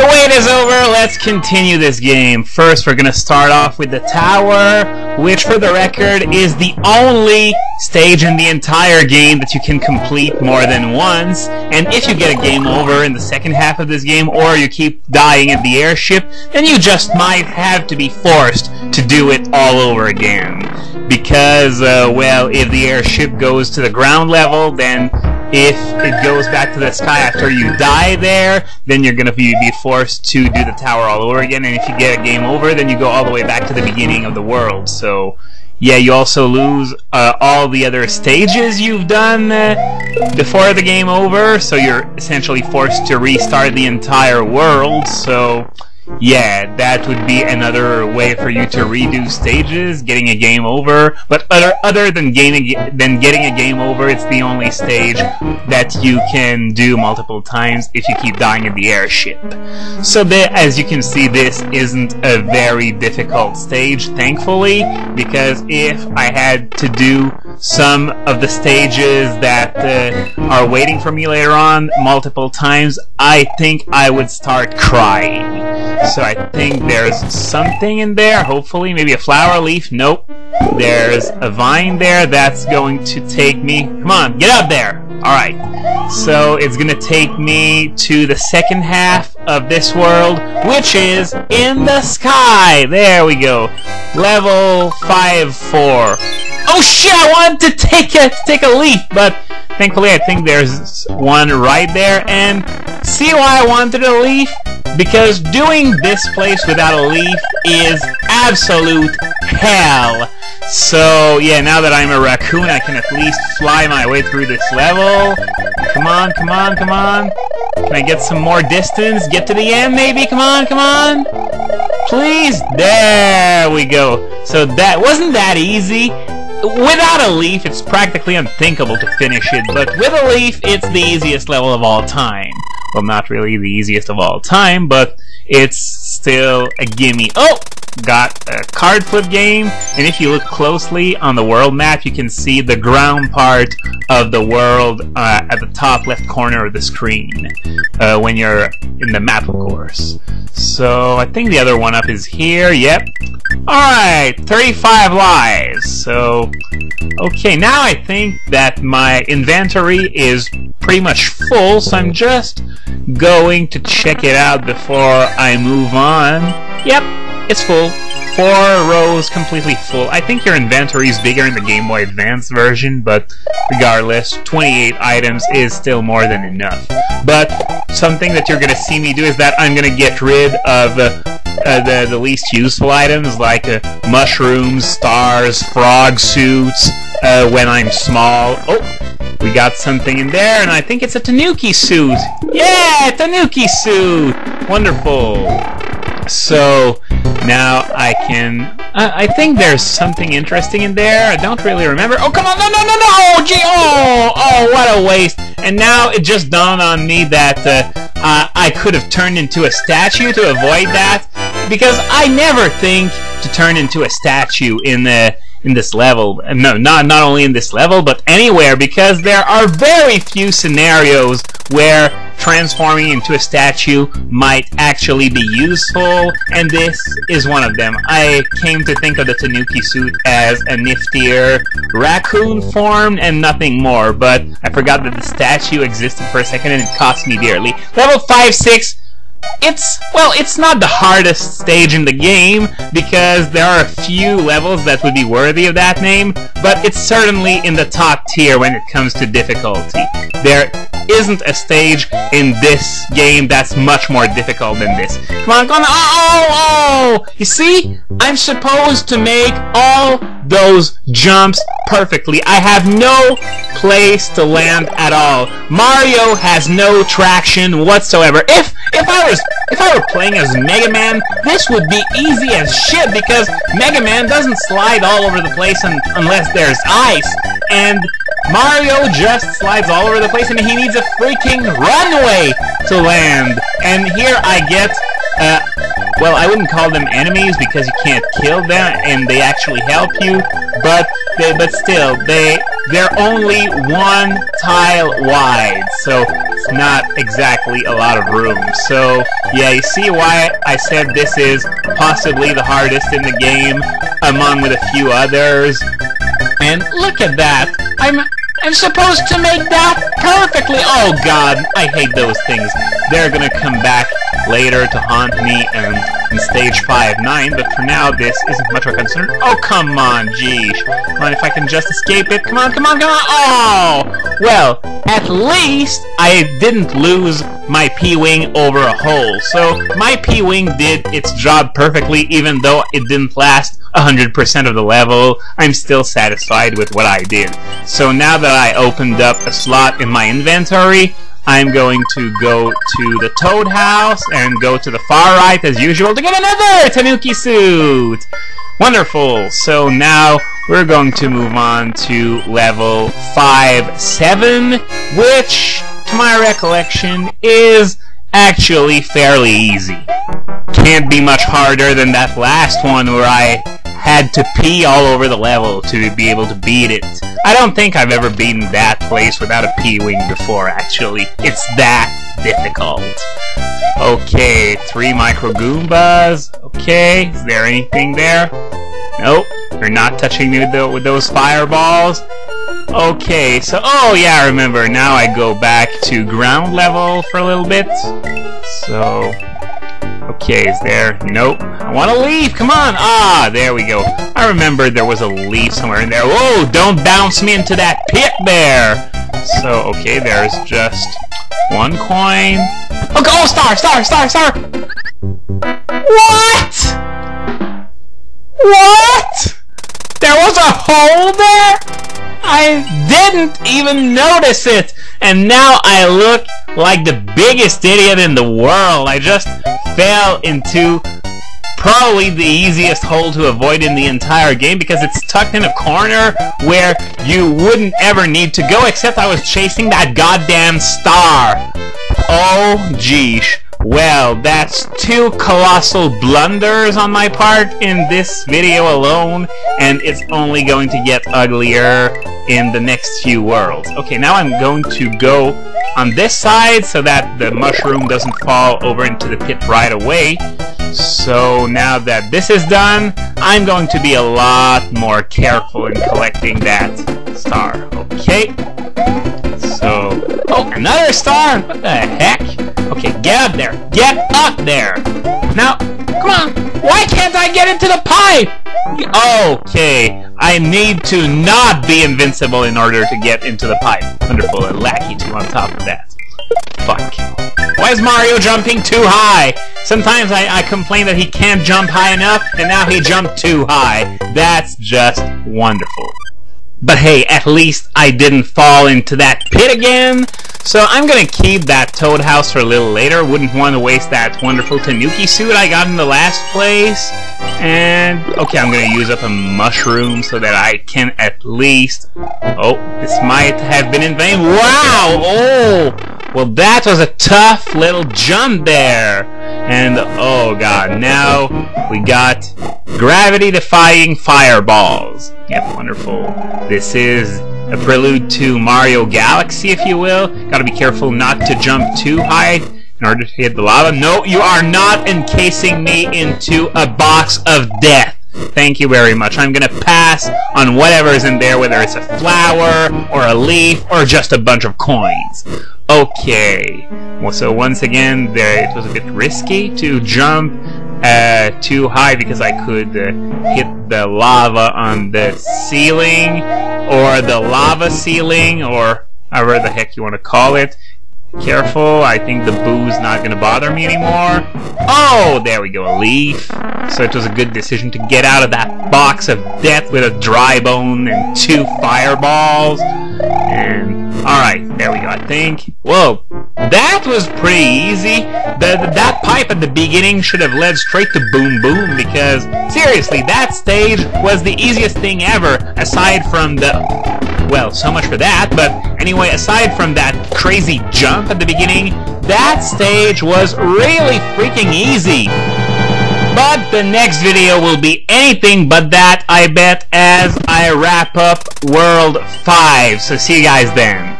The wait is over, let's continue this game. First, we're gonna start off with the tower, which for the record is the only stage in the entire game that you can complete more than once. And if you get a game over in the second half of this game, or you keep dying at the airship, then you just might have to be forced to do it all over again. Because, well, if the airship goes to the ground level, then if it goes back to the sky after you die there, then you're gonna be forced to do the tower all over again, and if you get a game over, then you go all the way back to the beginning of the world. So, yeah, you also lose all the other stages you've done before the game over, so you're essentially forced to restart the entire world. So, yeah, that would be another way for you to redo stages, getting a game over. But other than getting a game over, it's the only stage that you can do multiple times if you keep dying in the airship. So as you can see, this isn't a very difficult stage, thankfully, because if I had to do some of the stages that are waiting for me later on multiple times, I think I would start crying. So I think there's something in there, hopefully, maybe a flower leaf. Nope. There's a vine there that's going to take me... Come on, get up there! Alright, so it's gonna take me to the second half of this world, which is in the sky! There we go. Level 5-4. Oh shit, I wanted to take a leaf, but thankfully I think there's one right there, and see why I wanted a leaf? Because doing this place without a leaf is absolute hell. So, yeah, now that I'm a raccoon, I can at least fly my way through this level. Come on, come on, come on. Can I get some more distance? Get to the end, maybe? Come on, come on. Please? There we go. So that wasn't that easy. Without a leaf, it's practically unthinkable to finish it, but with a leaf, it's the easiest level of all time. Well, not really the easiest of all time, but it's still a gimme. Oh! Got a card flip game, and if you look closely on the world map, you can see the ground part of the world at the top left corner of the screen when you're in the map, of course. So I think the other one up is here. Yep. Alright, 35 lives. So, okay, now I think that my inventory is pretty much full, so I'm just going to check it out before I move on. Yep, it's full. 4 rows completely full. I think your inventory is bigger in the Game Boy Advance version, but regardless, 28 items is still more than enough. But something that you're going to see me do is that I'm going to get rid of the least useful items, like mushrooms, stars, frog suits, when I'm small. Oh, we got something in there, and I think it's a Tanooki Suit. Yeah, Tanooki Suit! Wonderful. So, now I can... I think there's something interesting in there. I don't really remember. Oh, come on! No, no, no, no! Oh, gee! Oh, what a waste! And now it just dawned on me that I could have turned into a statue to avoid that, because I never think to turn into a statue in this level. No, not only in this level, but anywhere, because there are very few scenarios where transforming into a statue might actually be useful, and this is one of them. I came to think of the Tanooki Suit as a niftier raccoon form and nothing more, but I forgot that the statue existed for a second and it cost me dearly. Level 5-6. It's not the hardest stage in the game, because there are a few levels that would be worthy of that name, but it's certainly in the top tier when it comes to difficulty. There isn't a stage in this game that's much more difficult than this. Come on, come on, oh! You see? I'm supposed to make all those jumps perfectly. I have no place to land at all. Mario has no traction whatsoever. If I were playing as Mega Man, this would be easy as shit, because Mega Man doesn't slide all over the place unless there's ice, and Mario just slides all over the place, and he needs a freaking runway to land. And here I get, well, I wouldn't call them enemies because you can't kill them, and they actually help you, but still, they're only one tile wide, so it's not exactly a lot of room. So, yeah, you see why I said this is possibly the hardest in the game, among with a few others. And look at that! I'm supposed to make that perfectly! Oh god, I hate those things. They're gonna come back later to haunt me and in stage 5-9, but for now this isn't much of a concern. Oh, come on, geesh. Come on, if I can just escape it. Come on, come on, come on! Oh! Well, at least I didn't lose my P-Wing over a hole. So, my P-Wing did its job perfectly, even though it didn't last 100% of the level. I'm still satisfied with what I did. So now that I opened up a slot in my inventory, I'm going to go to the Toad House and go to the far right as usual to get another Tanooki Suit! Wonderful! So now we're going to move on to level 5-7, which, to my recollection, is actually fairly easy. Can't be much harder than that last one where I had to pee all over the level to be able to beat it. I don't think I've ever beaten that place without a P-Wing before, actually. It's that difficult. Okay, 3 Micro Goombas. Okay, is there anything there? Nope, you're not touching me with those fireballs. Okay, so, oh yeah, I remember. Now I go back to ground level for a little bit. So, okay, is there? Nope. I want to leave. Come on. Ah, there we go. I remember there was a leaf somewhere in there. Whoa, don't bounce me into that pit there. So, okay, there's just 1 coin. Okay, oh, star, star, star, star. What? What? There was a hole there? I didn't even notice it. And now I look like the biggest idiot in the world. I just fell into probably the easiest hole to avoid in the entire game because it's tucked in a corner where you wouldn't ever need to go, except I was chasing that goddamn star. Oh, geesh. Well, that's 2 colossal blunders on my part in this video alone, and it's only going to get uglier in the next few worlds. Okay, now I'm going to go on this side so that the mushroom doesn't fall over into the pit right away. So now that this is done, I'm going to be a lot more careful in collecting that star. Okay. So, oh, another star! What the heck? Okay, get up there! Get up there! Now, come on! Why can't I get into the pipe? Okay, I need to not be invincible in order to get into the pipe. Wonderful, and Lackey too on top of that. Fuck. Why is Mario jumping too high? Sometimes I complain that he can't jump high enough, and now he jumped too high. That's just wonderful. But hey, at least I didn't fall into that pit again. So I'm gonna keep that Toad House for a little later. Wouldn't want to waste that wonderful Tanooki Suit I got in the last place. And, okay, I'm gonna use up a mushroom so that I can at least... Oh, this might have been in vain. Wow! Oh! Well, that was a tough little jump there. And, oh god, now we got gravity-defying fireballs. Yep, wonderful. This is a prelude to Mario Galaxy, if you will. Gotta be careful not to jump too high in order to hit the lava. No, you are not encasing me into a box of death. Thank you very much. I'm gonna pass on whatever is in there, whether it's a flower, or a leaf, or just a bunch of coins. Okay. Well, so once again, it was a bit risky to jump too high because I could hit the lava on the ceiling, or the lava ceiling, or however the heck you want to call it. Careful, I think the boo's not going to bother me anymore. Oh, there we go, a leaf. So it was a good decision to get out of that box of death with a dry bone and 2 fireballs. And, alright, there we go, I think. Whoa, that was pretty easy. That pipe at the beginning should have led straight to Boom Boom, because, seriously, that stage was the easiest thing ever, aside from the... Well, so much for that, but anyway, aside from that crazy jump at the beginning, that stage was really freaking easy. But the next video will be anything but that, I bet, as I wrap up World 5. So see you guys then.